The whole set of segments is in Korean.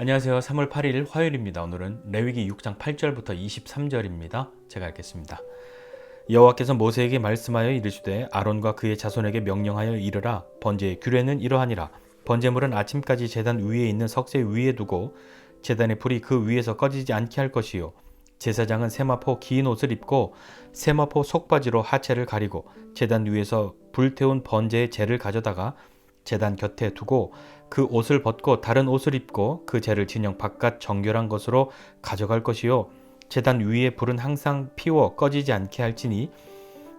안녕하세요. 3월 8일 화요일입니다. 오늘은 레위기 6장 8절부터 23절입니다. 제가 읽겠습니다. 여호와께서 모세에게 말씀하여 이르시되 아론과 그의 자손에게 명령하여 이르라. 번제의 규례는 이러하니라. 번제물은 아침까지 제단 위에 있는 석쇠 위에 두고 제단의 불이 그 위에서 꺼지지 않게 할 것이요. 제사장은 세마포 긴 옷을 입고 세마포 속바지로 하체를 가리고 제단 위에서 불태운 번제의 재를 가져다가 제단 곁에 두고 그 옷을 벗고 다른 옷을 입고 그 재를 진영 바깥 정결한 것으로 가져갈 것이요. 제단 위에 불은 항상 피워 꺼지지 않게 할지니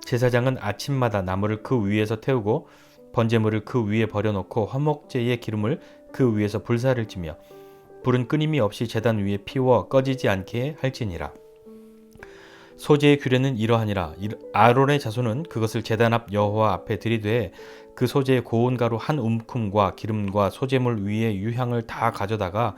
제사장은 아침마다 나무를 그 위에서 태우고 번제물을 그 위에 버려놓고 화목제의 기름을 그 위에서 불사를 지며 불은 끊임이 없이 제단 위에 피워 꺼지지 않게 할지니라. 소제의 규례는 이러하니라. 아론의 자손은 그것을 제단 앞 여호와 앞에 들이되 그 소제의 고운 가루 한 움큼과 기름과 소제물 위에 유향을 다 가져다가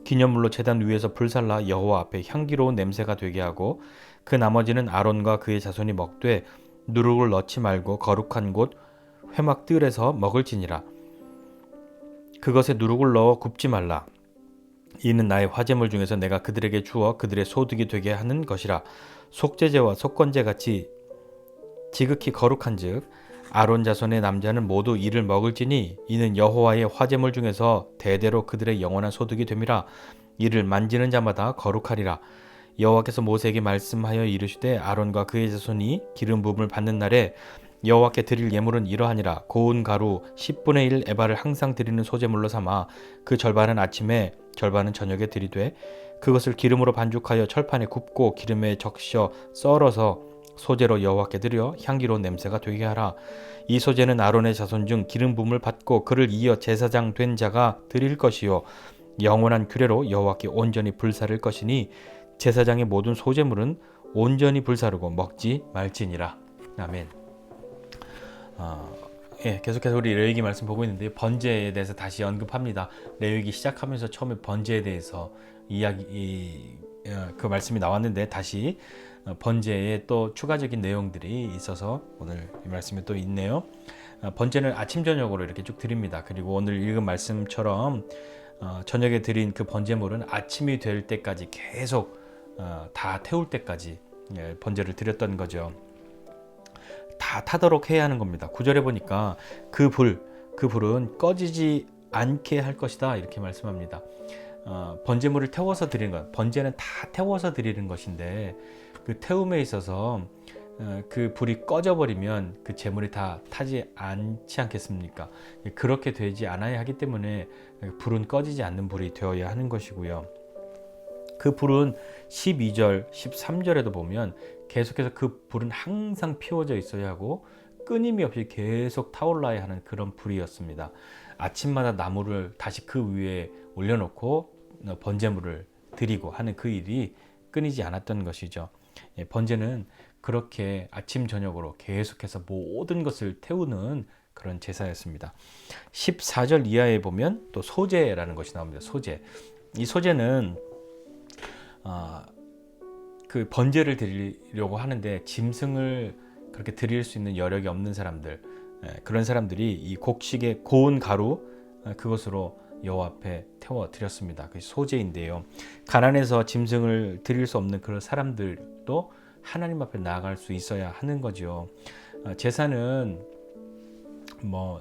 기념물로 제단 위에서 불살라 여호와 앞에 향기로운 냄새가 되게 하고 그 나머지는 아론과 그의 자손이 먹되 누룩을 넣지 말고 거룩한 곳 회막들에서 먹을지니라. 그것에 누룩을 넣어 굽지 말라. 이는 나의 화제물 중에서 내가 그들에게 주어 그들의 소득이 되게 하는 것이라. 속죄제와 속건제 같이 지극히 거룩한즉 아론 자손의 남자는 모두 이를 먹을지니 이는 여호와의 화제물 중에서 대대로 그들의 영원한 소득이 됨이라. 이를 만지는 자마다 거룩하리라. 여호와께서 모세에게 말씀하여 이르시되 아론과 그의 자손이 기름 부음을 받는 날에 여호와께 드릴 예물은 이러하니라. 고운 가루 10분의 1 에바를 항상 드리는 소제물로 삼아 그 절반은 아침에 절반은 저녁에 드리되 그것을 기름으로 반죽하여 철판에 굽고 기름에 적셔 썰어서 소제로 여호와께 드려 향기로운 냄새가 되게 하라. 이 소제는 아론의 자손 중 기름 부음을 받고 그를 이어 제사장 된 자가 드릴 것이요 영원한 규례로 여호와께 온전히 불사를 것이니 제사장의 모든 소제물은 온전히 불사르고 먹지 말지니라. 아멘. 계속해서 우리 레위기 말씀 보고 있는데 번제에 대해서 다시 언급합니다. 레위기 시작하면서 처음에 번제에 대해서 그 말씀이 나왔는데 다시 번제에 또 추가적인 내용들이 있어서 오늘 이 말씀이 또 있네요. 번제는 아침 저녁으로 이렇게 쭉 드립니다. 그리고 오늘 읽은 말씀처럼 저녁에 드린 그 번제물은 아침이 될 때까지 계속 다 태울 때까지 번제를 드렸던 거죠. 다 타도록 해야 하는 겁니다. 9절에 보니까 그 불은 꺼지지 않게 할 것이다 이렇게 말씀합니다. 번제물을 태워서 드리는 것, 번제는 다 태워서 드리는 것인데 그 태움에 있어서 그 불이 꺼져버리면 그 제물이 다 타지 않지 않겠습니까? 그렇게 되지 않아야 하기 때문에 불은 꺼지지 않는 불이 되어야 하는 것이고요. 그 불은 12절, 13절에도 보면 계속해서 그 불은 항상 피워져 있어야 하고 끊임이 없이 계속 타올라야 하는 그런 불이었습니다. 아침마다 나무를 다시 그 위에 올려놓고 번제물을 드리고 하는 그 일이 끊이지 않았던 것이죠. 번제는 그렇게 아침 저녁으로 계속해서 모든 것을 태우는 그런 제사였습니다. 14절 이하에 보면 또 소제라는 것이 나옵니다. 소제. 이 소제는 그 번제를 드리려고 하는데 짐승을 그렇게 드릴 수 있는 여력이 없는 사람들, 그런 사람들이 이 곡식의 고운 가루 그것으로 여호와 앞에 태워 드렸습니다. 그것이 소제인데요. 가난해서 짐승을 드릴 수 없는 그런 사람들도 하나님 앞에 나아갈 수 있어야 하는 거죠. 제사는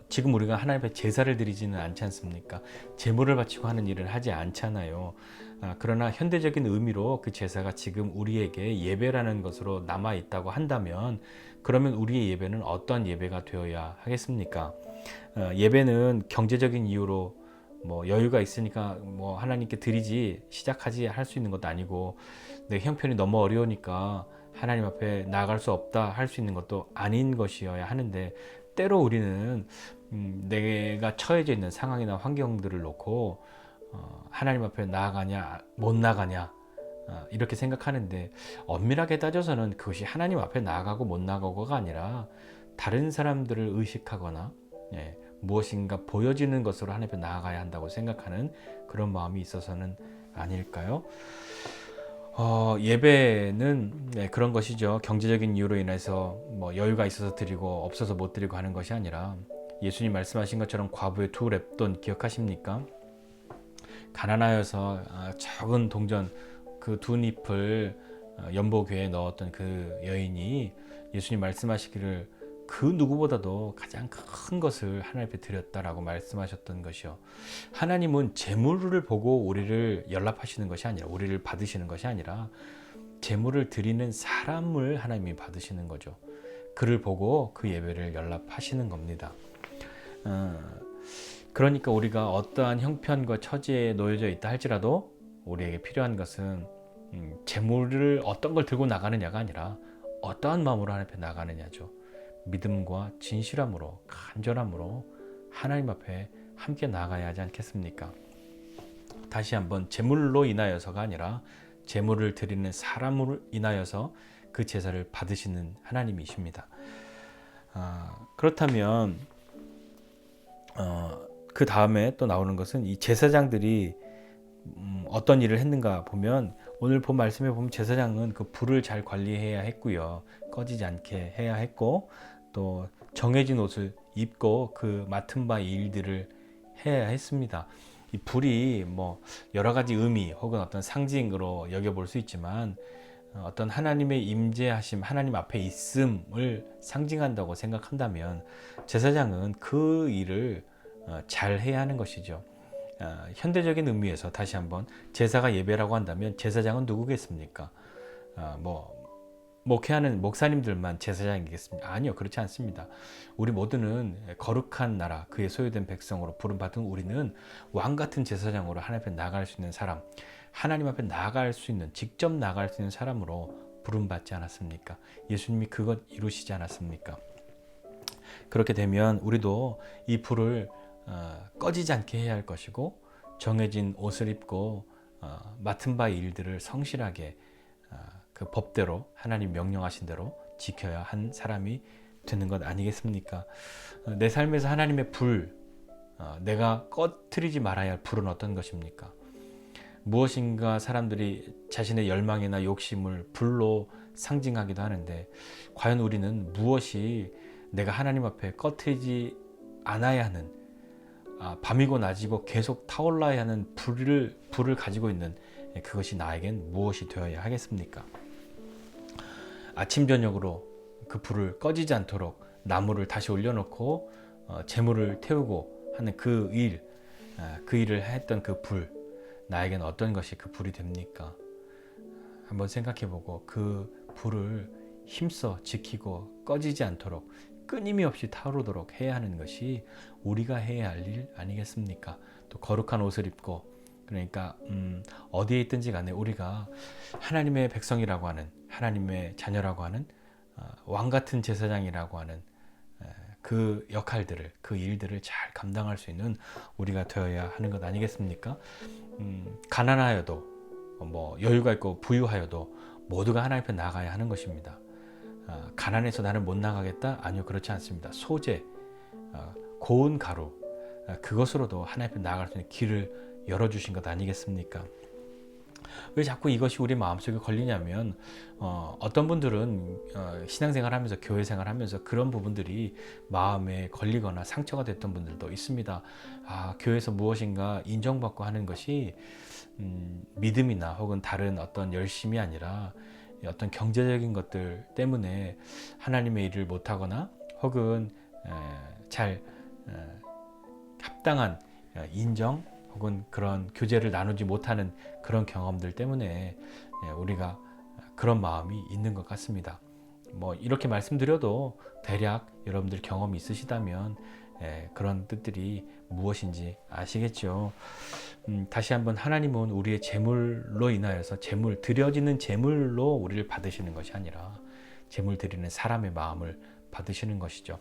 지금 우리가 하나님 앞에 제사를 드리지는 않지 않습니까? 제물을 바치고 하는 일을 하지 않잖아요. 그러나 현대적인 의미로 그 제사가 지금 우리에게 예배라는 것으로 남아 있다고 한다면 그러면 우리의 예배는 어떤 예배가 되어야 하겠습니까? 예배는 경제적인 이유로 여유가 있으니까 하나님께 드리지 시작하지 할 수 있는 것도 아니고 내 형편이 너무 어려우니까 하나님 앞에 나아갈 수 없다 할 수 있는 것도 아닌 것이어야 하는데 때로 우리는 내가 처해져 있는 상황이나 환경들을 놓고 하나님 앞에 나아가냐 못 나가냐 이렇게 생각하는데 엄밀하게 따져서는 그것이 하나님 앞에 나아가고 못 나가고가 아니라 다른 사람들을 의식하거나 무엇인가 보여지는 것으로 하나님 앞에 나아가야 한다고 생각하는 그런 마음이 있어서는 아닐까요? 예배는 그런 것이죠. 경제적인 이유로 인해서 여유가 있어서 드리고 없어서 못 드리고 하는 것이 아니라 예수님 말씀하신 것처럼 과부의 두 렙돈 기억하십니까? 가난하여서 적은 동전 그 두 잎을 연보궤에 넣었던 그 여인이 예수님 말씀하시기를 그 누구보다도 가장 큰 것을 하나님 앞에 드렸다라고 말씀하셨던 것이요. 하나님은 재물을 보고 우리를 연락하시는 것이 아니라, 우리를 받으시는 것이 아니라 재물을 드리는 사람을 하나님이 받으시는 거죠. 그를 보고 그 예배를 연락하시는 겁니다. 그러니까 우리가 어떠한 형편과 처지에 놓여져 있다 할지라도 우리에게 필요한 것은 재물을 어떤 걸 들고 나가느냐가 아니라 어떠한 마음으로 하나님 앞에 나가느냐죠. 믿음과 진실함으로, 간절함으로 하나님 앞에 함께 나가야 하지 않겠습니까? 다시 한번, 재물로 인하여서가 아니라 재물을 드리는 사람으로 인하여서 그 제사를 받으시는 하나님이십니다. 그렇다면 그 다음에 또 나오는 것은 이 제사장들이 어떤 일을 했는가 보면, 오늘 본 말씀에 보면 제사장은 그 불을 잘 관리해야 했고요, 꺼지지 않게 해야 했고, 또 정해진 옷을 입고 그 맡은 바 일들을 해야 했습니다. 이 불이 뭐 여러 가지 의미 혹은 어떤 상징으로 여겨볼 수 있지만, 어떤 하나님의 임재하심, 하나님 앞에 있음을 상징한다고 생각한다면 제사장은 그 일을 잘 해야 하는 것이죠. 현대적인 의미에서 다시 한번, 제사가 예배라고 한다면 제사장은 누구겠습니까? 목회하는 목사님들만 제사장이겠습니까? 아니요, 그렇지 않습니다. 우리 모두는 거룩한 나라, 그의 소유된 백성으로 부름받은 우리는 왕같은 제사장으로 하나님 앞에 나갈 수 있는 사람, 하나님 앞에 나갈 수 있는, 직접 나갈 수 있는 사람으로 부름받지 않았습니까? 예수님이 그것 이루시지 않았습니까? 그렇게 되면 우리도 이 불을 꺼지지 않게 해야 할 것이고, 정해진 옷을 입고 맡은 바의 일들을 성실하게 그 법대로, 하나님 명령하신 대로 지켜야 한 사람이 되는 것 아니겠습니까? 내 삶에서 하나님의 불, 내가 꺼트리지 말아야 할 불은 어떤 것입니까? 무엇인가 사람들이 자신의 열망이나 욕심을 불로 상징하기도 하는데, 과연 우리는 무엇이 내가 하나님 앞에 꺼트리지 않아야 하는, 밤이고 낮이고 계속 타올라야 하는 불을 가지고 있는 그것이 나에겐 무엇이 되어야 하겠습니까? 아침 저녁으로 그 불을 꺼지지 않도록 나무를 다시 올려놓고 재물을 태우고 하는 그 일을 했던 그 불, 나에겐 어떤 것이 그 불이 됩니까? 한번 생각해보고 그 불을 힘써 지키고 꺼지지 않도록 끊임이 없이 타오르도록 해야 하는 것이 우리가 해야 할 일 아니겠습니까? 또 거룩한 옷을 입고, 그러니까 어디에 있든지 간에 우리가 하나님의 백성이라고 하는, 하나님의 자녀라고 하는, 왕같은 제사장이라고 하는 그 역할들을, 그 일들을 잘 감당할 수 있는 우리가 되어야 하는 것 아니겠습니까? 가난하여도 여유가 있고 부유하여도 모두가 하나님 앞에 나가야 하는 것입니다. 가난해서 나는 못 나가겠다? 아니요, 그렇지 않습니다. 소재, 고운 가루, 그것으로도 하나님 앞에 나아갈 수 있는 길을 열어주신 것 아니겠습니까? 왜 자꾸 이것이 우리 마음속에 걸리냐면, 어떤 분들은 신앙생활 하면서, 교회 생활 하면서 그런 부분들이 마음에 걸리거나 상처가 됐던 분들도 있습니다. 교회에서 무엇인가 인정받고 하는 것이 믿음이나 혹은 다른 어떤 열심이 아니라 어떤 경제적인 것들 때문에 하나님의 일을 못하거나, 혹은 잘 합당한 인정 혹은 그런 교제를 나누지 못하는 그런 경험들 때문에 우리가 그런 마음이 있는 것 같습니다. 이렇게 말씀드려도 대략 여러분들 경험이 있으시다면 그런 뜻들이 무엇인지 아시겠죠? 다시 한번, 하나님은 우리의 재물로 인하여서, 드려지는 재물로 우리를 받으시는 것이 아니라 재물 드리는 사람의 마음을 받으시는 것이죠.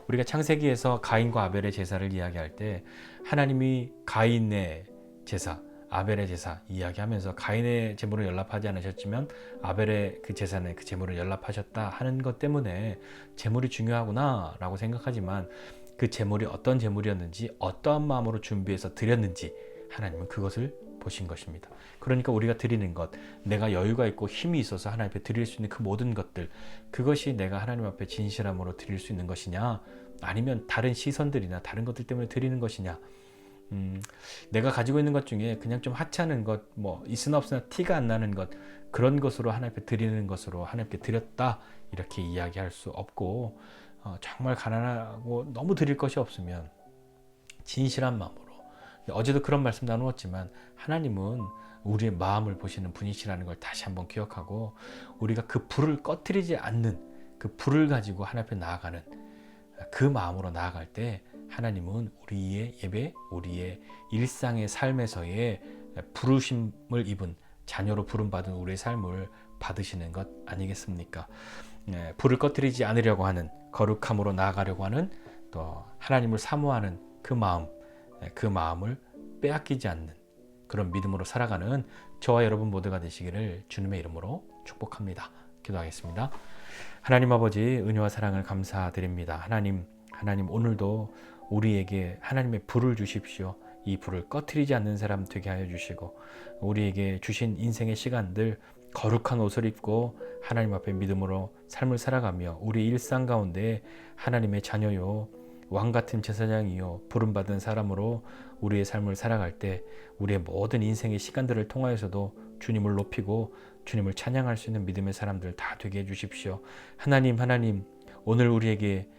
우리가 창세기에서 가인과 아벨의 제사를 이야기할 때 하나님이 가인의 제사, 아벨의 제사 이야기하면서 가인의 제물을 연락하지 않으셨지만 아벨의 그 제사는 그 제물을 연락하셨다 하는 것 때문에 제물이 중요하구나 라고 생각하지만, 그 제물이 어떤 제물이었는지, 어떠한 마음으로 준비해서 드렸는지 하나님은 그것을 보신 것입니다. 그러니까 우리가 드리는 것, 내가 여유가 있고 힘이 있어서 하나님 앞에 드릴 수 있는 그 모든 것들, 그것이 내가 하나님 앞에 진실함으로 드릴 수 있는 것이냐, 아니면 다른 시선들이나 다른 것들 때문에 드리는 것이냐, 내가 가지고 있는 것 중에 그냥 좀 하찮은 것, 뭐 있으나 없으나 티가 안 나는 것, 그런 것으로 하나님께 드리는 것으로 하나님께 드렸다 이렇게 이야기할 수 없고, 정말 가난하고 너무 드릴 것이 없으면 진실한 마음으로, 어제도 그런 말씀 나누었지만 하나님은 우리의 마음을 보시는 분이시라는 걸 다시 한번 기억하고, 우리가 그 불을 꺼트리지 않는 그 불을 가지고 하나님 앞에 나아가는 그 마음으로 나아갈 때 하나님은 우리의 예배, 우리의 일상의 삶에서의 부르심을 입은 자녀로 부름받은 우리의 삶을 받으시는 것 아니겠습니까? 불을 꺼뜨리지 않으려고 하는, 거룩함으로 나아가려고 하는, 또 하나님을 사모하는 그 마음, 그 마음을 빼앗기지 않는 그런 믿음으로 살아가는 저와 여러분 모두가 되시기를 주님의 이름으로 축복합니다. 기도하겠습니다. 하나님 아버지, 은혜와 사랑을 감사드립니다. 하나님 오늘도 우리에게 하나님의 불을 주십시오. 이 불을 꺼트리지 않는 사람 되게 하여 주시고, 우리에게 주신 인생의 시간들 거룩한 옷을 입고 하나님 앞에 믿음으로 삶을 살아가며 우리 일상 가운데 하나님의 자녀요, 왕같은 제사장이요, 부름받은 사람으로 우리의 삶을 살아갈 때 우리의 모든 인생의 시간들을 통하여서도 주님을 높이고 주님을 찬양할 수 있는 믿음의 사람들 다 되게 해주십시오. 하나님 오늘 우리에게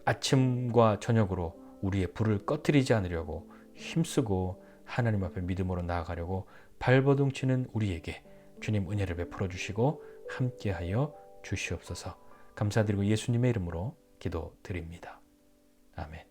아침과 저녁으로 우리의 불을 꺼트리지 않으려고 힘쓰고 하나님 앞에 믿음으로 나아가려고 발버둥치는 우리에게 주님 은혜를 베풀어 주시고 함께하여 주시옵소서. 감사드리고 예수님의 이름으로 기도드립니다. 아멘.